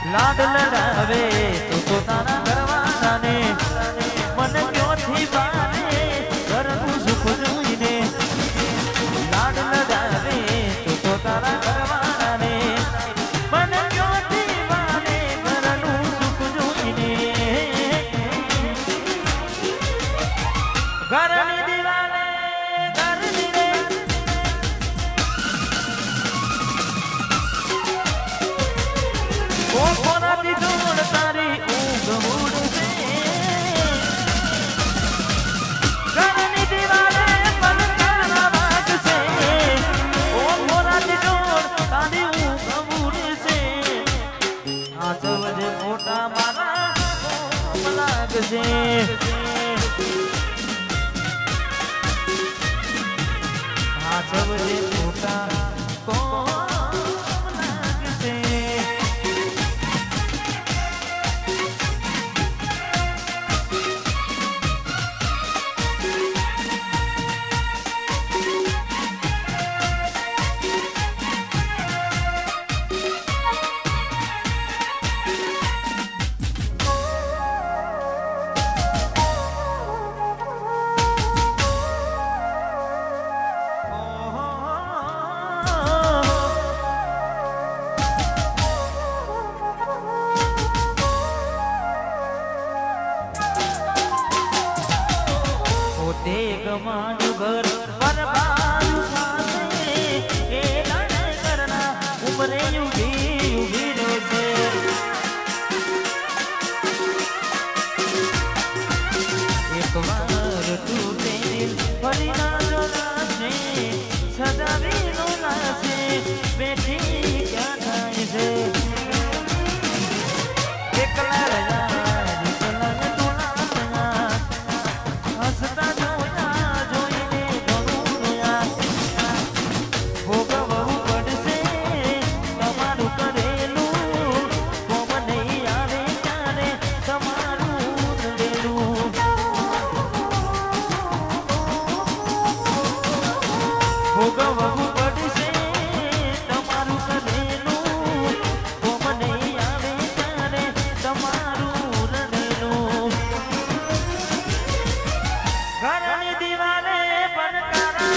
લાડ લડાવે તો પોતાના ઘરવાળાને મન ક્યોથી બાને ઘરનું સુખ જોઈને લાડ લડાવે તો પોતાના ઘરવાળાને મન ક્યોથી બાને ઘરનું સુખ જોઈને ઘરની દિવાલે ઘરની રે કોનાથી જોડ તારી ઊંઘ ઉડશે ઘરની દિવાલે પલકારા વાગશે કોનાથી જોડ તારી ઊંઘ ઉડશે આ જવજે મોટા મારા લાગશે આ જવજે મોટા ગમાનું ઘર બરબાદ થાશે એ લડાઈ કરના ઉમરે ઊભી રહેશે એકવાર તૂટે દિલ ફરી ના જોડાશે સદાવી નો નાશે બેઠી ક્યાં થાય છે એકલા રહ્યા હસતા ભોગવવું પડશે તમારું કરેલું કોમ નહીં આવે ત્યારે તમારું રડેલું ઘરની દિવાલે પનકારા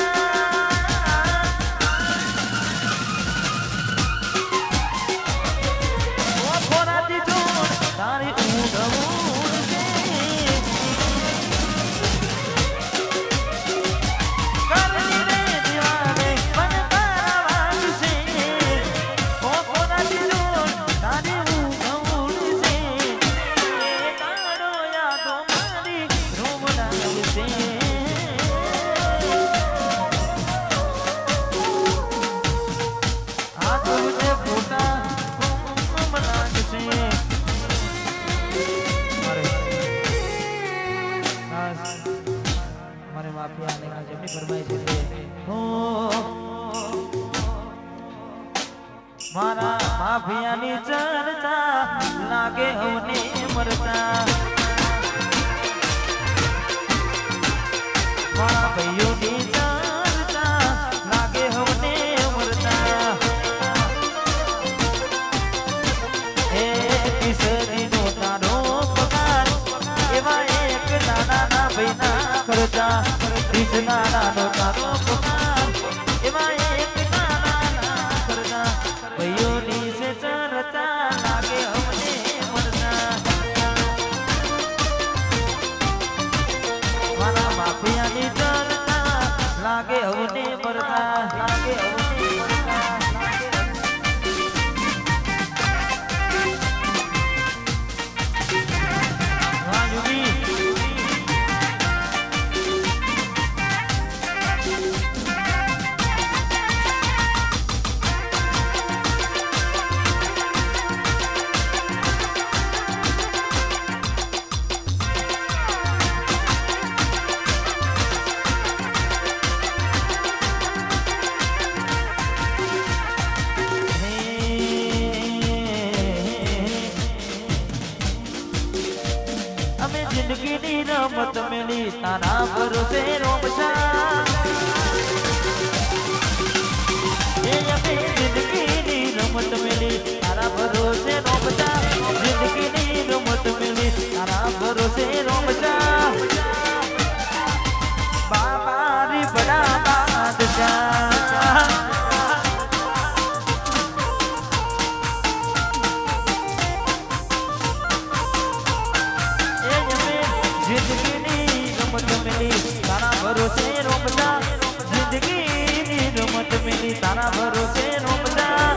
ખોરાથી જોડ તારી ઊંઘ ઉડશે મારા માફિયાની ચર્ચા લાગે અવને મરતા મારા ભાઈઓની ચર્ચા લાગે અવને મરતા એ કિશોરીનો તારો પગાર એવા એક નાના ભાઈના ખર્ચા નાનો તારો પગાર એવા એક નાના ખર્ચા ભાઈઓની સે ચરતા લાગે અમને મરતા મારા માફિયાની ચરતા લાગે અમને મરતા લાગે અમને મરતા જિંદગીની રમત મેલી તારા ભરોસે રોમશા એ અમે જિંદગીની રમત મેલી તારા ભરોસે રોમશા ભરોસે રોમતા જિંદગીની રમત મેલી તારા ભરોસે રોમતા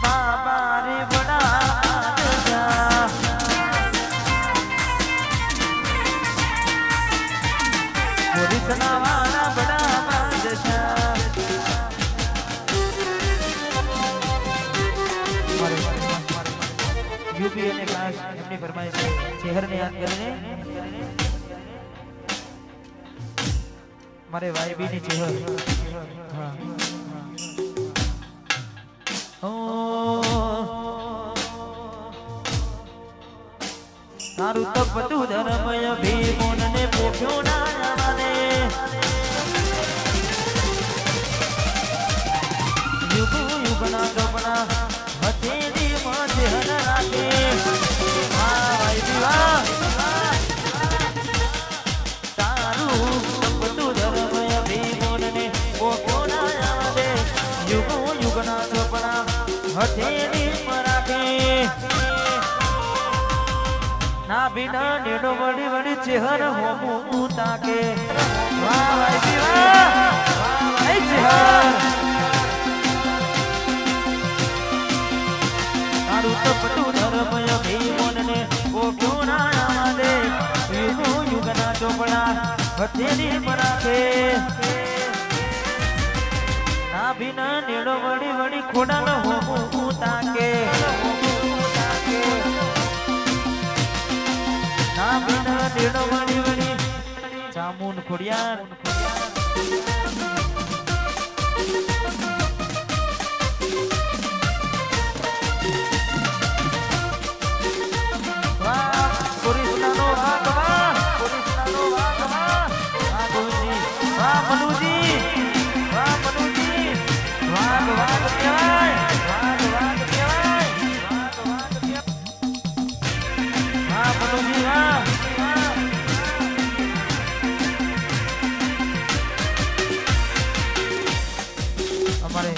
બાબા રે બડા પોલીસના વાળા બડા બાદશાહ યુપી અને ખાસ એમની ફરમાઈશ શહેરને યાદ કરીને મારે વાયબી ની ચહેર તારું તો બધું ધર્મય ભીમોન ને પોખ્યો ના માને યુગના સપના હથેળી માથે હન રાખે વાયબી વાહ હથેળી મરાઠે ના બિના નેડો વળી વળી ચહેર હોમું તાકે વાહ વાહ વાહ એ ચહેર તારું તપટું ધર્મય ભીમોન ને ઓક્યો ના દે યુગના ચોપડા હથેળી મરાઠે ના બિના નેડો વળી વળી ખોડાનો હોમું તાકે ના બિના નેડો વળી વળી જામુન ખોડિયાર વાહ પોલીસનો વાગવા પોલીસનો વાગવા વાહ ગુરુજી વાહ મનુજી વાહ મનુજી વાગ વાગ કહેવાય વાગ વાગ કહેવાય વાહ મનુજી વાહ અમારે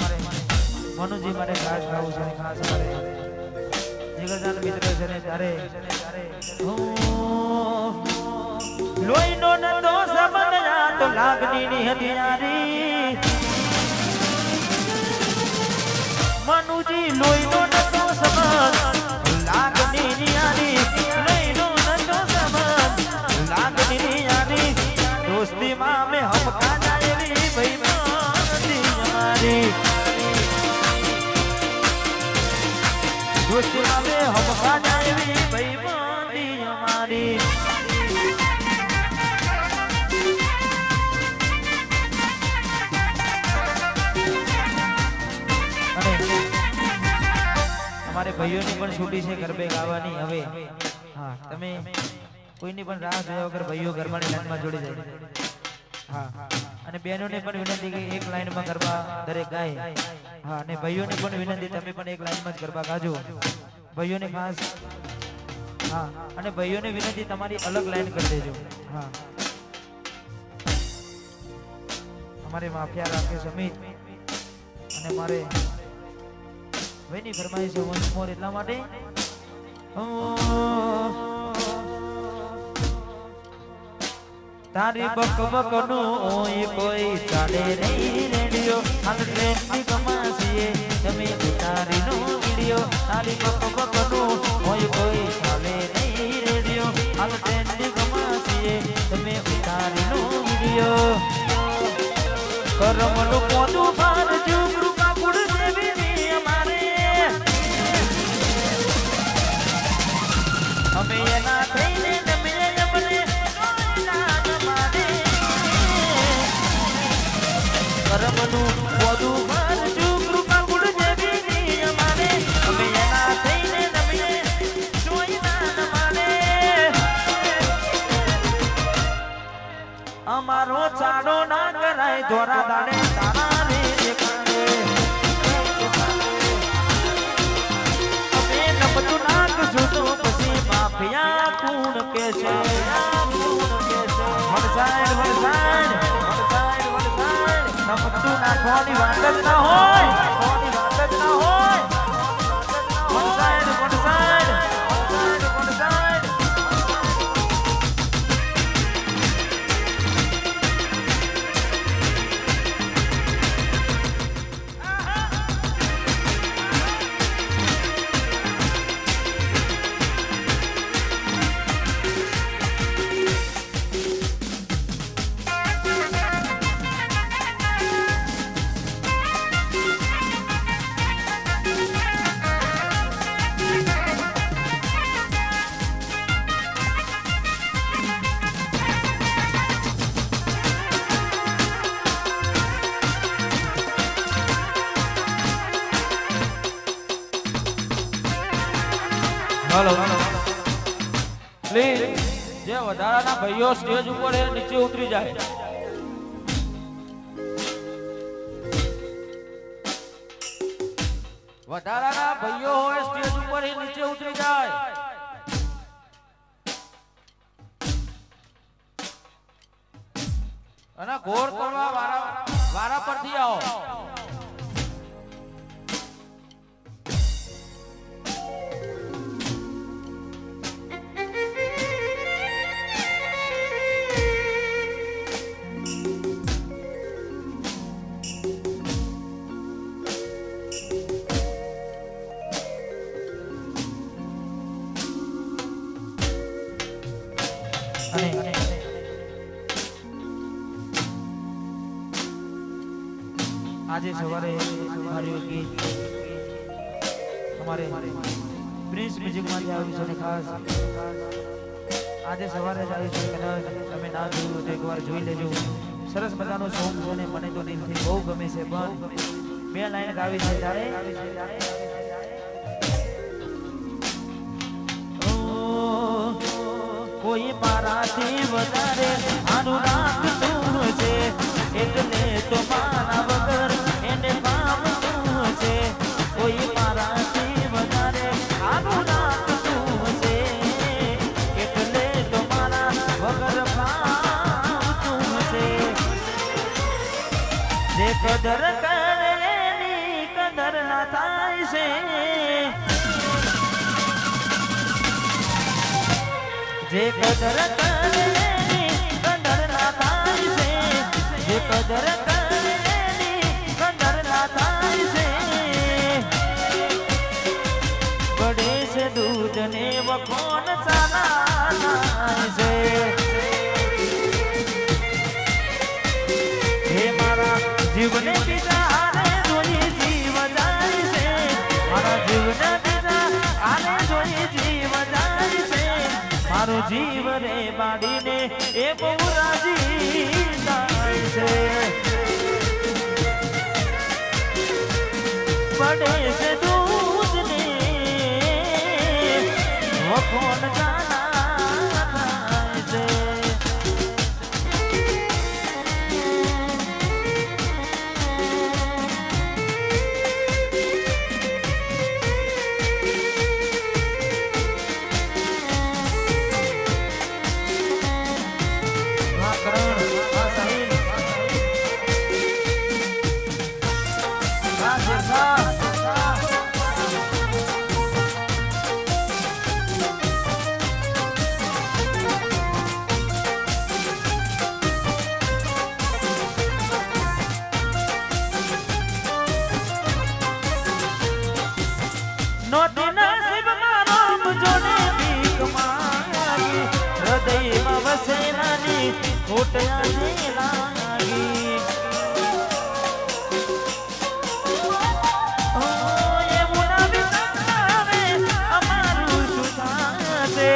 મનુજી મારે ખાસ ગાવું છે ખાસ અમારે જીગરજાન મિત્ર છે ને ત્યારે લોહીનો નતો સંબંધ આ તો લાગણીની હતી યારી મનુજી લોહીનો નતો સંબંધ લાગણીની યારી લોહીનો નતો સંબંધ લાગણીની યારી દોસ્તીમાં મે હમકા જાયરી ભાઈ અમારી દોસ્તીમાં મે હમકા જાયરી ભાઈ અમારી અમારે ભાઈઓની પણ છૂટી છે ગરબે ગાવાની હવે હા તમે કોઈની પણ રાહ જોયા વગર ભાઈઓ ગરબાની લાઈનમાં જોડી જાય હા અને બહેનોને પણ વિનંતી કે એક લાઈનમાં ગરબા દરેક ગાય હા અને ભાઈઓને પણ વિનંતી તમે પણ એક લાઈનમાં જ ગરબા ગાજો ભાઈઓને ખાસ હા અને ભાઈઓને વિનંતી તમારી અલગ લાઈન કરી દેજો હા અમારે માફિયા રાખે સમિત અને મારે ભાઈની ફરમાઈશ છે વંશ મોર એટલા માટે તારી બક બક નો ઓય કોઈ ચાલે નહીં રેડિયો હાલ ટ્રેન ની કમાસીએ તમે ઉતારી નો વિડિયો તારી બક બક નો ઓય કોઈ ચાલે નહીં રેડિયો હાલ ટ્રેન ની કમાસીએ તમે ઉતારી નો વિડિયો કરમનું પોતું ભારજુ કૃપા ગુડ દેવી અમારે અમે એના થઈને તમે અમને કરમનું પોતું ભારજુ કૃપા ગુડ દેવી અમારે અમે એના થઈને તમે જોઈના માને અમારો ચાડો ના કરાય ધોરા દાડે તારા રે દેખાડે અમે નબતું નાખશું તો પછી માફિયા કુણ કે છે વરસાડ વરસાડ વરસાડ વરસાડ નબતું નાખવાની વાત જ ના હોય વાત જ ના હોય વરસાડ વરસાડ વરસાડ વરસાડ હાલો પ્લીઝ જે વધારાના ભાઈઓ સ્ટેજ ઉપર નીચે ઉતરી જાય. વધારાના ભાઈઓ હોય સ્ટેજ ઉપર નીચે ઉતરી જાય. અને ઘોર કરવા વારા પરથી આવો. આજે સવારે મારું ગીત અમારે પ્રિન્સ મ્યુઝિકમાંથી આવ્યું છે અને ખાસ આજે સવારે જ આવ્યું છે. કદાચ તમે ના જોયું તો એકવાર જોઈ લેજો. સરસ મજાનું સોંગ છે ને મને તો દિલથી બહુ ગમે છે. પણ બે લાઈન ગાવી છે ત્યારે કોઈ મારાથી વધારે આનું રાખતું છે એટલે તો મારા વગર એને પામતું છે. કોઈ મારાથી વધારે આનું રાખતું છે એટલે તો મારા વગર પામતું છે. જે કદર કરે એની કદર ના થાય છે. જે કદર કરે એની કદર ના થાય છે. જે કદર કરે એની કદર ના થાય છે. બળે છે દૂધ ને વખોન ચાલા થાય છે. હે મારા જીવને બીજા આને જોઈ જીવ જાય છે. મારા જીવને બીજા આને જોઈ જીવ જાય છે. મારો જીવ રે બાડીને એ બહુ રાજી થાય છે. પડે છે દૂધ ને વખોન જાના થાય છે. હૃદયમાં વસેલાની ખોટયાની લાગી. એવું ના વિચારે અમારું શું થાશે.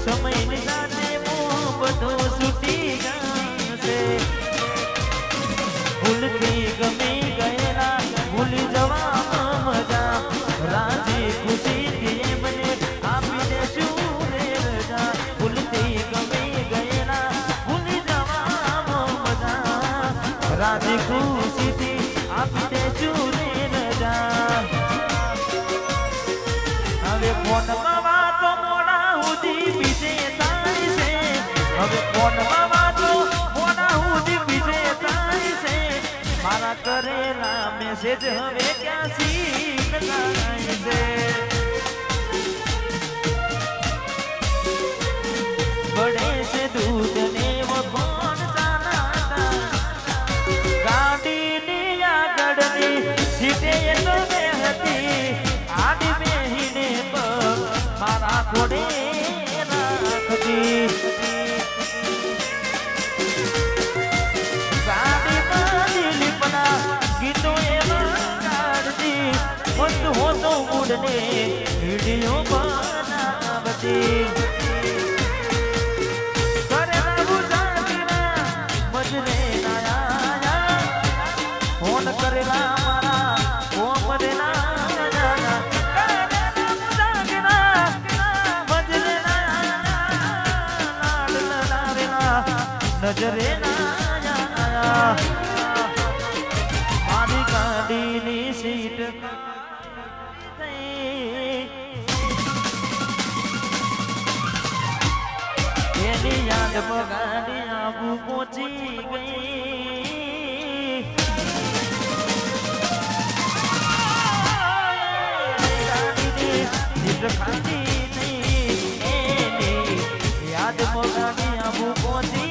સમયની સાથે હું બધું છૂટી જશે. ભૂલથી ગમી ગયેલા ભૂલી જવામાં મજા. રાજી ખુશીથી મને આપીને શું રે રજા. ભૂલથી ગમી ગયેલા ભૂલી જવામાં મજા. રાજી ખુશીથી આપીને શું રે રજા. હવે ફોનમાં વાતો મોડા સુધી બીજે થાય છે. હવે ફોનમાં વાતો મોડા સુધી બીજે થાય છે. મારા કરેલા મેસેજ હવે ક્યાં સીન થાય છે. બળે છે દૂધ ને વખોન ચાના. ગાડીની આગળની સીટે તો બેહતી આડી બેહીને પગ મારા ઘોડે રાખતી. ગાડીમાં દિલીપના ગીતો એમાં ગાડતી. મસ્ત હોતો મૂડને વિડીયો બનાવતી. ફોન કરેલા મારા કોમ રે ના નજરે ના આયા મારી ગાડીની સીટ એની યાદ ગાડી આબુ પહોંચી ગઈ ગાડીની સીટ ખાતી નહીં એની યાદ ગાડી આબુ પહોંચી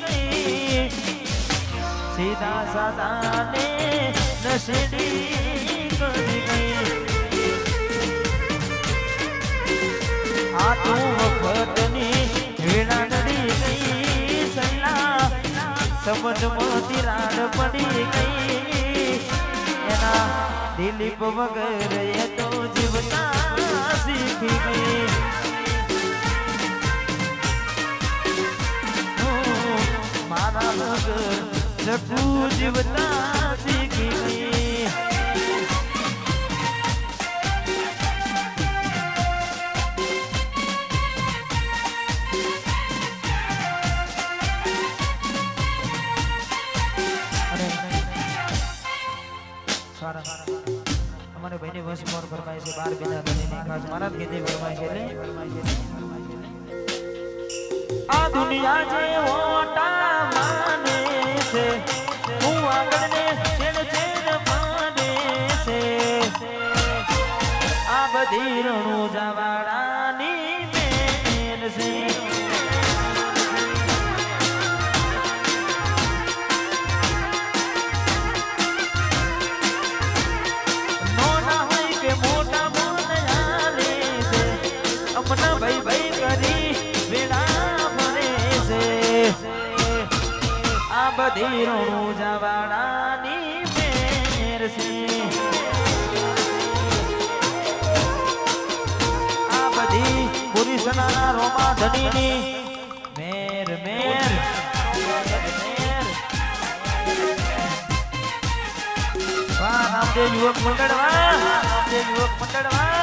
ગઈ સીધા સાદાને નશેડી કરી ગઈ આ તું વખતની વીણા નડી ગઈ સૈલા સમજમાં તિરાડ પડી ગઈ એના દિલીપ વગર એ તો જીવતા શીખી ગઈ મારા વગર જગુ જીવતા શીખી ગઈ અમારે ભાઈની વંશ મોર ફરમાય છે 12 બીના બનીને ખાસ મારા કીધી ફરમાય છે આ દુનિયા જે ઓટા માને છે હું આગળને છેડ છેડ માને છે આ બધી રણું જવાડાની મેન છે ભાઈ ભાઈ કરી વેડા ફરે છે આ બધી રણું જવાડાની મેર છે આ બધી પુરુષના રોમા ધણીની મેર મેર વાહ રામદેવ યુવક મંડળ વાહ રામદેવ યુવક મંડળ વાહ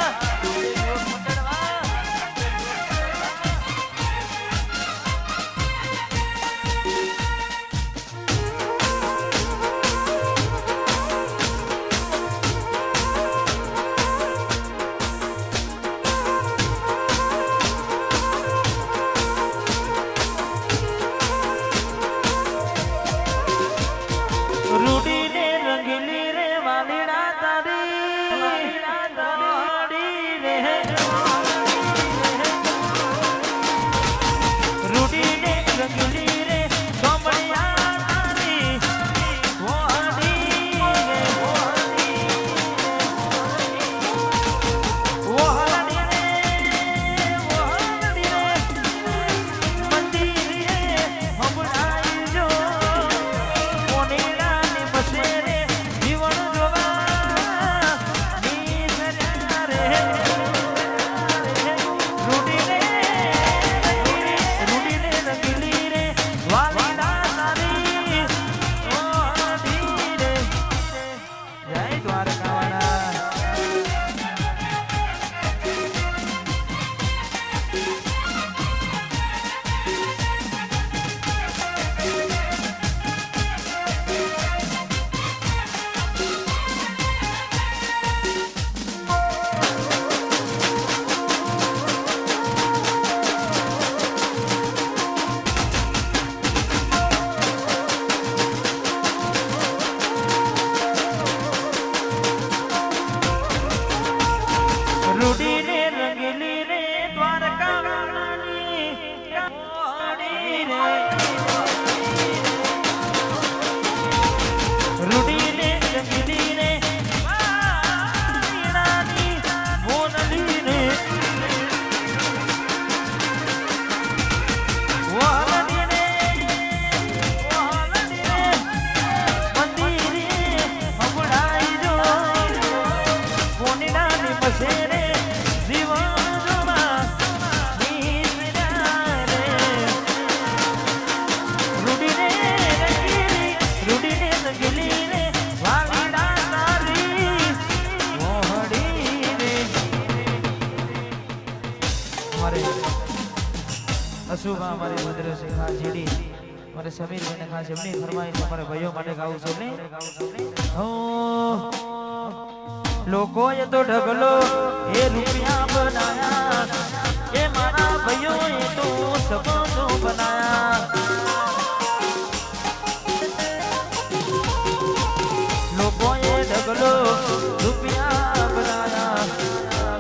અશુભા અમારી મદ્ર શિખા જીડી મારે સમીર ભાઈને ખાસ એમની ફરમાઈશ અમારા ભાઈઓ માટે ગાવું છું ને હો લોકોએ તો ઢગલો એ રૂપિયા બનાયા એ મારા ભાઈઓએ તો સપનો બનાયા લોકોએ ઢગલો રૂપિયા બનાયા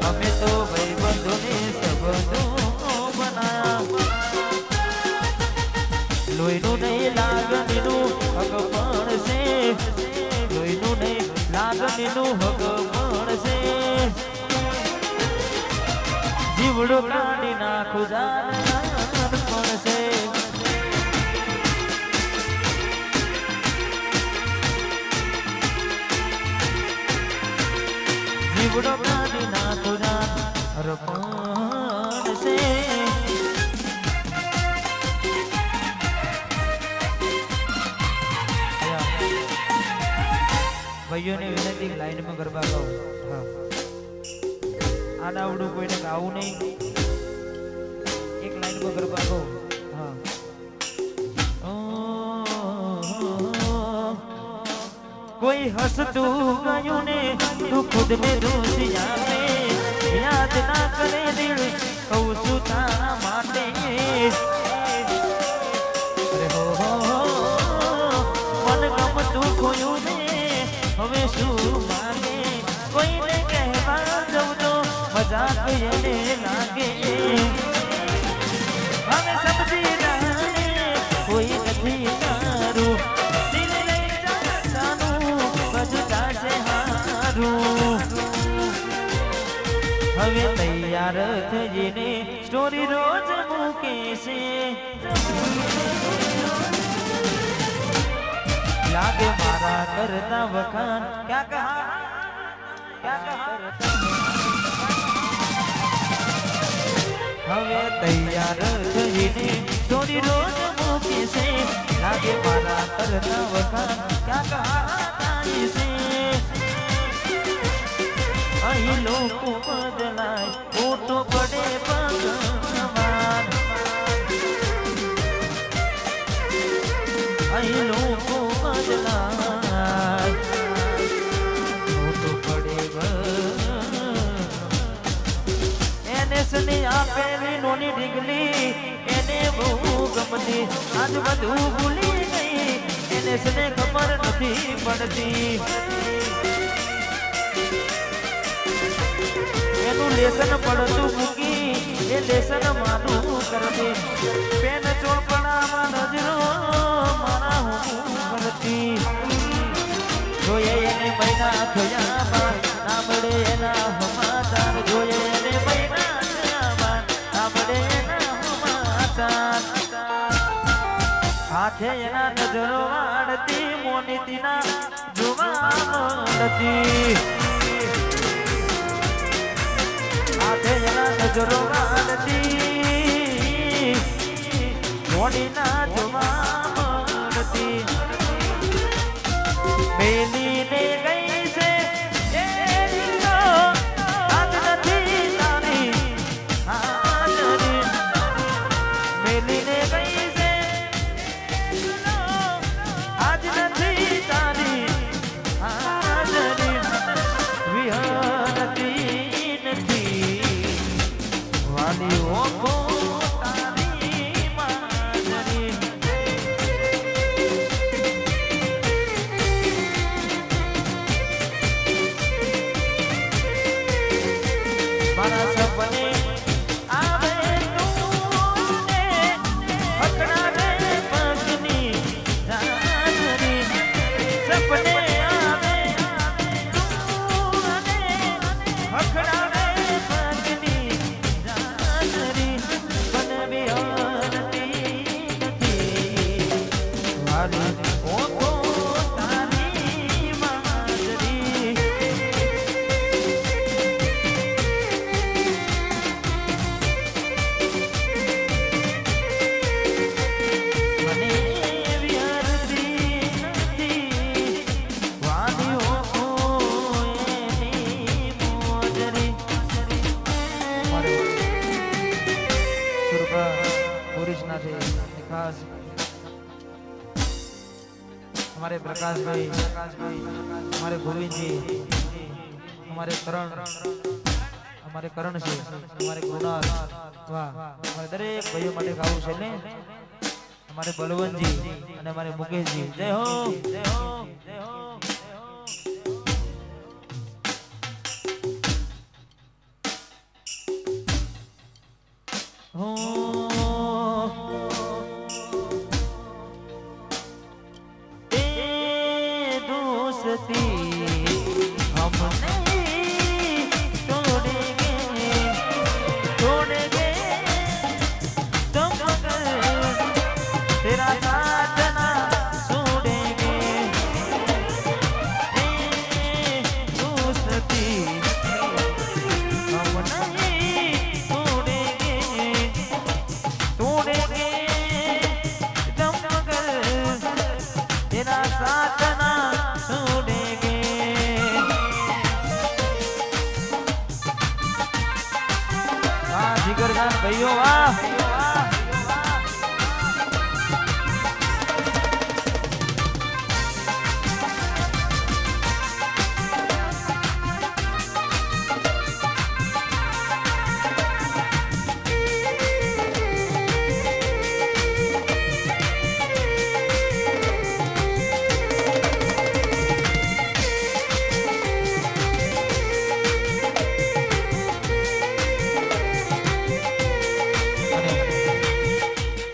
અમે તો ભાઈબંધોને સપનો બનાયા લોહીનું નહીં લાગણીનું હક પણ છે લોહીનું નહીં લાગણીનું હક પણ છે જીવડો કાઢી નાખું જાન પણ છે જીવડો કાઢી નાખું જાન પણ છે ભાઈઓને વિનંતી લાઈનમાં ગરબા ગાઓ હા આડાવડું કોઈને ગાવું નહીં એક લાઈનમાં ગરબા ગાઓ હા કોઈ હસતું ગયું ને તું ખુદ ને દોષી આવે યાદ ના કરે દિલ કહું છું તારા માટે અરે હો મન ગમતું ખોયું ને હવે શું માગે કોઈને કહેવા જવું તો મજાક એને લાગે હવે સમજી જાણે કોઈ નથી મારું દિલ લઈ જાનું બજતા છે હારું હવે તૈયાર થઈને સ્ટોરી રોજ મૂકે છે લાગે મારા કરતા વખાણ ક્યાં હવે તૈયાર થઈને સ્ટોરી રોજ મૂકી છે લાગે મારા કરતા વખાણ ક્યાં છે અહીં લોકો બદલાય ફોટો પડે ભગવાન અહીં લોકો બદલાય ફોટો પડે એને સની આપેલી નોની ઢીગલી એને બહુ ગમતી આજ બધું ભૂલી ગઈ એને સને ખબર નથી પડતી એનું લેસન પડતું મૂકી એ લેસન માનું કરતી પેન ચોપડામાં નજરો મારા હું કરતી જોઈએ એને મહિના થયા બાદ સાંભળે એના સમાચાર જોઈએ એને મહિના થયા બાદ સાંભળે એના સમાચાર હાથે એના નજરો વાળતી મોનીતીના જોવા મળતી હાથે એના નજરો વાળતી મોનીના જોવા મળતી મેલીને ગઈ છે એ રીતો આજ નથી તારી હાજરી મેલીને ગઈ છે આજ નથી તારી હાજરી વિહરતી નથી વાલી ઓખો તારી માજરી મારા સપને આવે તું ને પકડાવે પગની જાજરી સપને આવે તું ને પકડાવે પગની જાજરી પણ વિહરતી નથી વાલી ઓખો તારી માજરી મને વિહરતી નથી વાલી ઓખો એની મોજરી સુરભા ઓરિજિનલ છે ખાસ हमारे प्रकाश भाई, हमारे गोविंद जी, हमारे करण, हमारे करण जी, हमारे गुरुनाथ, वाह हमारे दरेक भाइयों માટે ગાવું છે ને हमारे बलवंत जी અને हमारे मुकेश जी जय हो जय हो जय हो हो ए दोस्ती हम नहीं तोड़ेंगे तोड़ेंगे तुम मगर तेरा साथ ना छोड़ेंगे ए दोस्ती हम नहीं तोड़ेंगे तोड़ेंगे तुम मगर तेरा साथ ना छोड़ेंगे वाह जिगर खान भाइयों वाह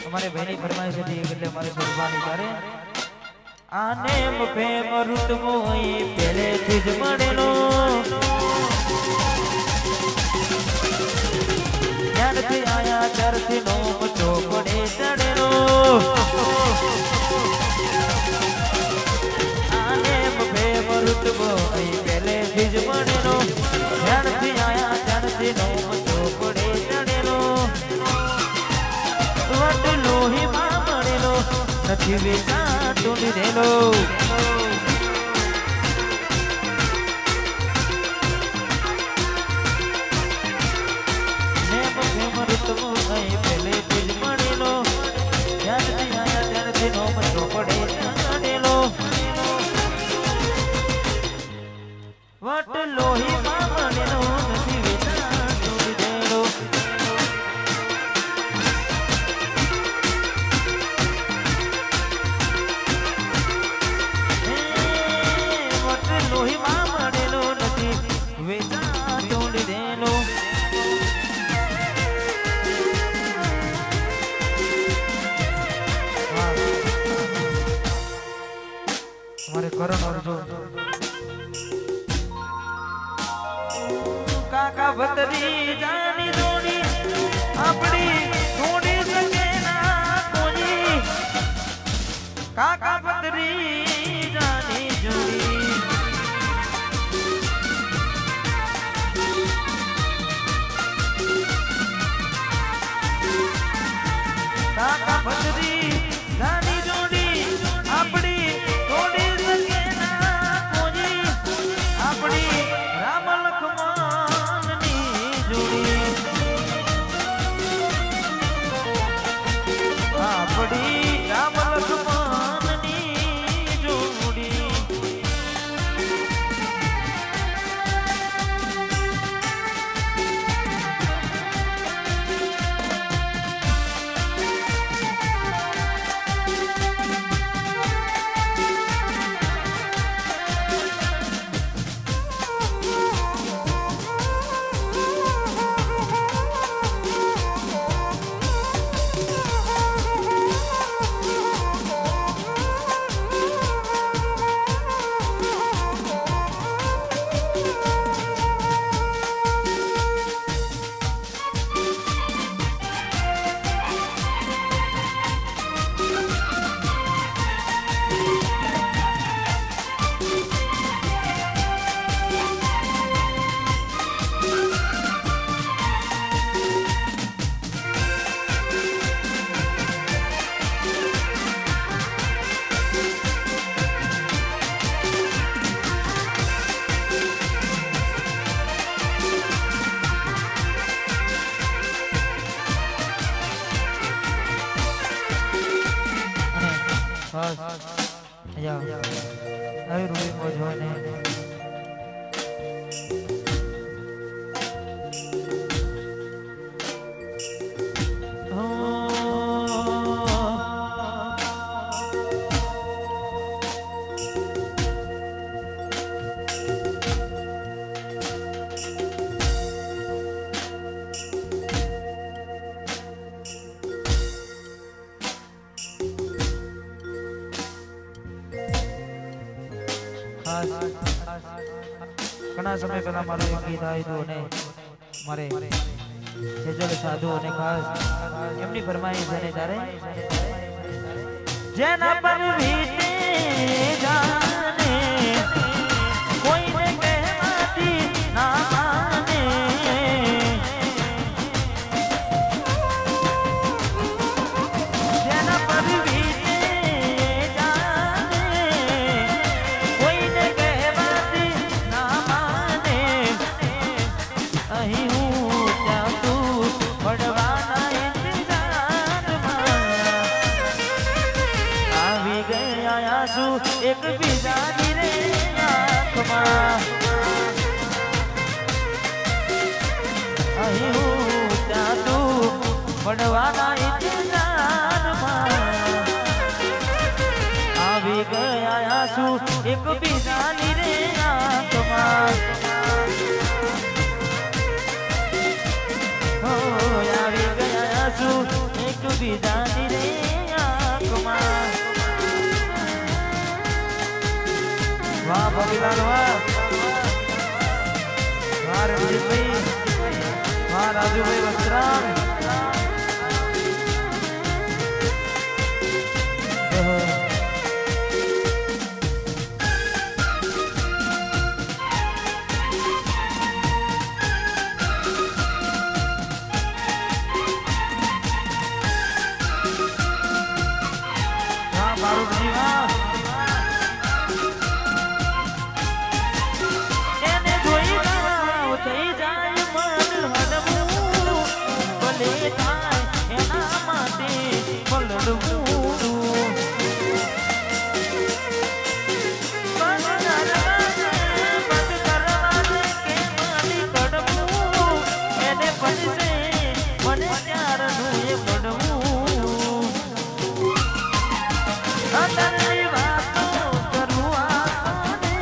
हमारे बहनी फरमाइश थी એટલે મારે સુરબાની કરે આને પ્રેમ રૂટમો એ પહેલેથી જ મળેલો ત્યારથી આયા ત્યારથી નો ચોપડે ચડેલો આને પ્રેમ રૂટમો એ પહેલેથી જ મળેલો ત્યારથી આયા ત્યારથી નો ચોપડે ચડેલો વટલો હિમા મળેલો નથી વેચાતો લીધેલો ને પ્રેમ રૂટમો એ પહેલેથી જ મળેલો ત્યારથી આયા ત્યારથી નો ચોપડે ચડેલો વટલો હિમા મળેલો નથી વેચાતો લીધેલો हमारे करण अर्जुन काका भतरी जानी जोड़ी अपनी ढूंढी सके ना कोई काका भतरी जानी जोड़ी काका भतरी जानी जोड़ी अपनी राम लक्ष्मण नी जोड़ी अपनी राम लक्ष्मण नी जोड़ी ઘણા સમય પહેલા મારું એક ગીત આવ્યું હતું અને મારે સેજલ સાધુ અને ખાસ એમની ફરમાઈશ અને તારે જેના પર વીતે જાને કોઈને કહેવાતી ના માને જેના પર વીતે જાને કોઈને કહેવાતી ના માને અહીં હું ત્યાં તું પડવાના ઇંતજારમાં આવી ગયા આંસુ એક બીજાની રે આંખમાં અહીં હું ત્યાં તું પડવાના ઇંતજારમાં આવી ગયા આંસુ એક બીજાની રે આંખમાં આવી ગયા આંસુ એક બીજાની રે આંખમાં વાહ ભગવાન વાહ વાહ રણજીતભાઈ વાહ રાજુભાઈ વસ્ત્રામ બારૂદજી વાહ એને જોઈ જાવ થઈ જાય મન હડવું ભલે થાય એના માટે પલડવું એને પડશે મને ત્યારનું એ પડવું તારી વાતો કરું આને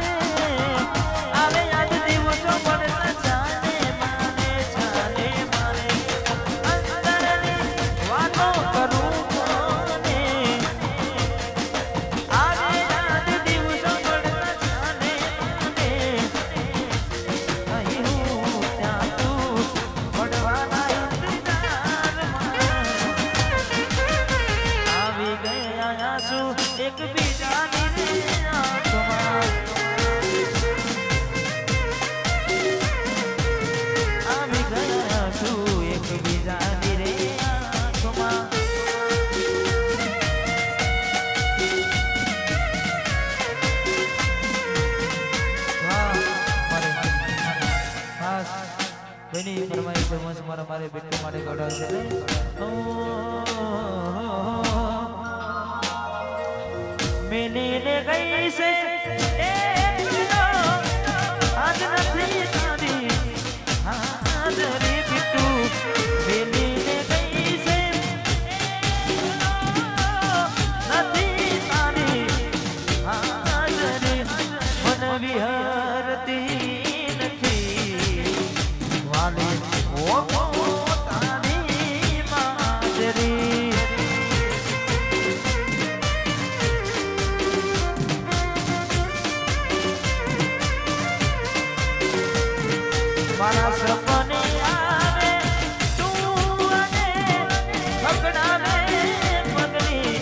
આવે યાદ દિવસો પડતા જાને માને અંતરની વાતો કરું કોને આવે યાદ દિવસો પડતા જાને અહીં હું ત્યાં તું પડવાના ઇંતજારમાં આવી ગયા આંસુ એક બીજાની રે આંખમાં આવી ગયા આંસુ એક બીજાની રે આંખમાં બેની ફરમાઈ છે મસ્ત મારે બેટું માટે ગડાવશે ને મિલીને ગઈ છે આજ નથી તારી હાજરી બીટું મિલીને ગઈ છે નથી તારી હાજરી મન વિહરતી નથી વાલી ઓ તારી માજરી મારા સપને આવે તું અને પકડાવે પગની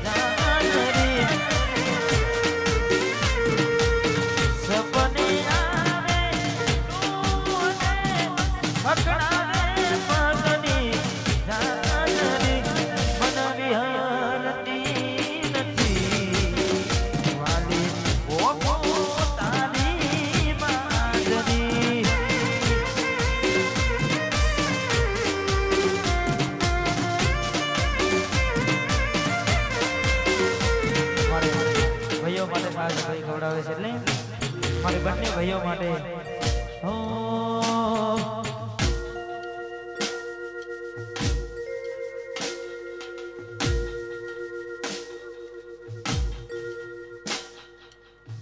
જાનરી સપને આવે તું અને પકડાવે પગની જાનરી મન વિહરતી નથી વાલી ઓ તારી માજરી ભાઈઓ માટે ખાસ ભાઈ ખવડાવે છે એટલે મારે બંને ભાઈઓ માટે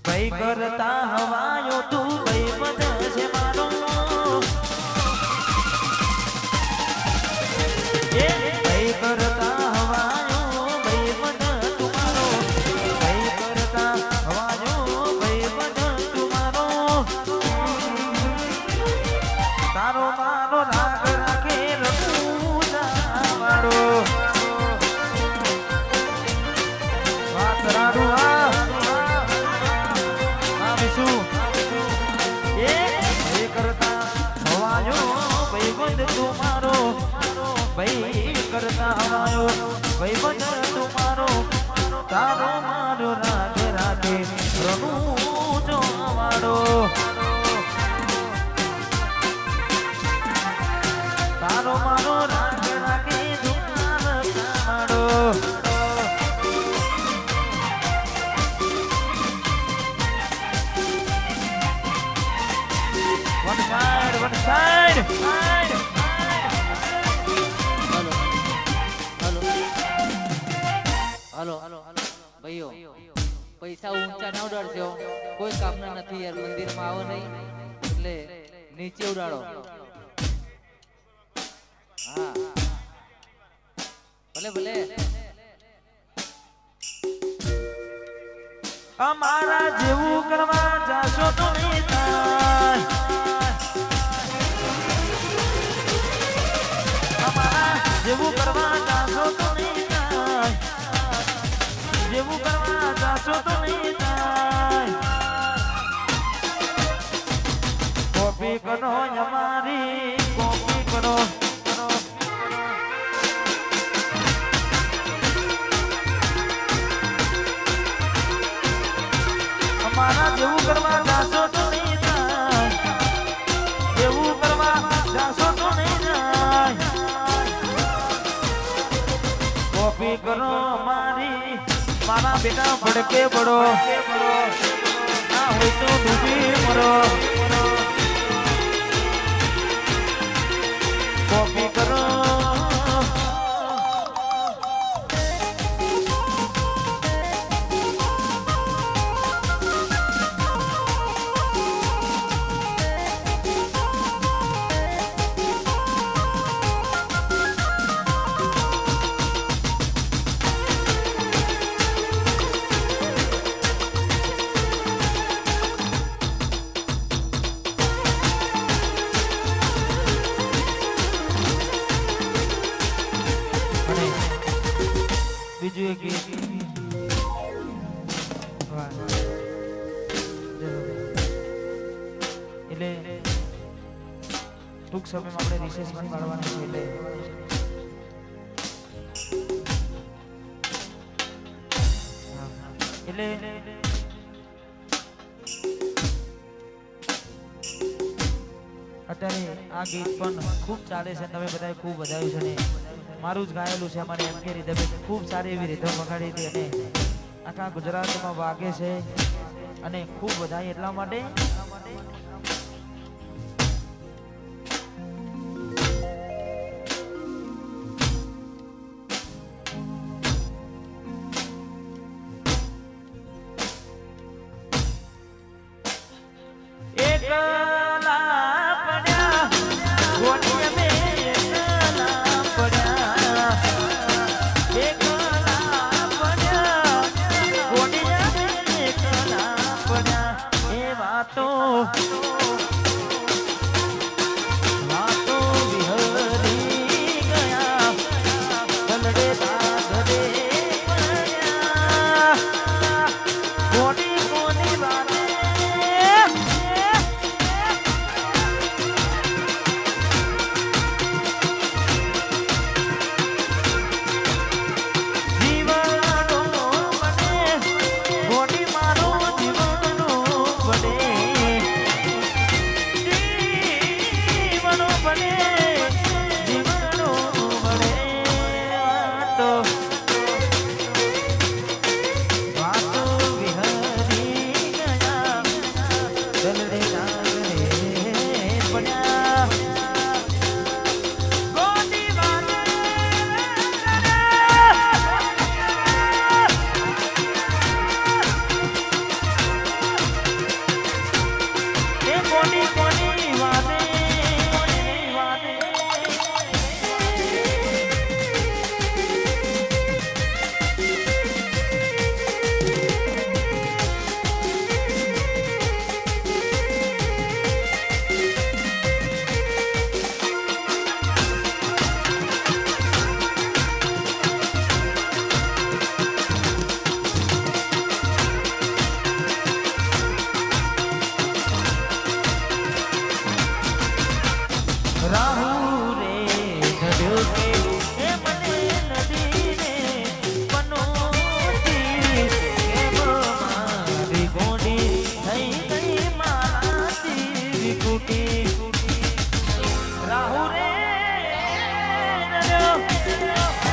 ભાઈ કરતા હવાયો તું ભાઈ બધ છે મારો એ ભાઈ કરતા હવાયો ભાઈ બધ તું મારો ભાઈ કરતા હવાયો ભાઈ બધ તું ભાઈ બન તું મારો તારો મારો રાધે રાધે રણું જો વાળો તારો મારો રાધે રાધે દુકાન કાળો one side હલો ભાઈઓ પૈસા ઊંચા ના ઉડાડજો કોઈ કામના નથી યાર મંદિરમાં આવો નહીં એટલે નીચે ઉડાડો હા ભલે ભલે અમારા જેવું કરવા જાશો તો નહીં થાય અમારા જેવું કરવા જાશો તો નહીં થાય જેવું કરવા જાશો તો નહીં થાય કોપી કરો અમારી કોપી કરો અમારા જેવું કરવા જાશો તો નહીં થાય જેવું કરવા જાશો તો નહીં થાય કોપી કરો મારી મારા બેટા ભડકે બડો ના હોય તો ડૂબી મરો કોપી કરો બીજું એક એટલે ટૂંક સમયમાં આપણે રિસેસ પણ પાડવાની છે એટલે અત્યારે આ ગીત પણ ખૂબ ચાલે છે તમે બધાએ ખૂબ વધાવ્યું છે ને મારું જ ગાયેલું છે અમારે એમ કે રીતે ખૂબ સારી એવી રીતે વગાડી હતી અને આખા ગુજરાતમાં વાગે છે અને ખૂબ વધાઈ એટલા માટે તો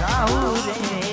રાહુ રે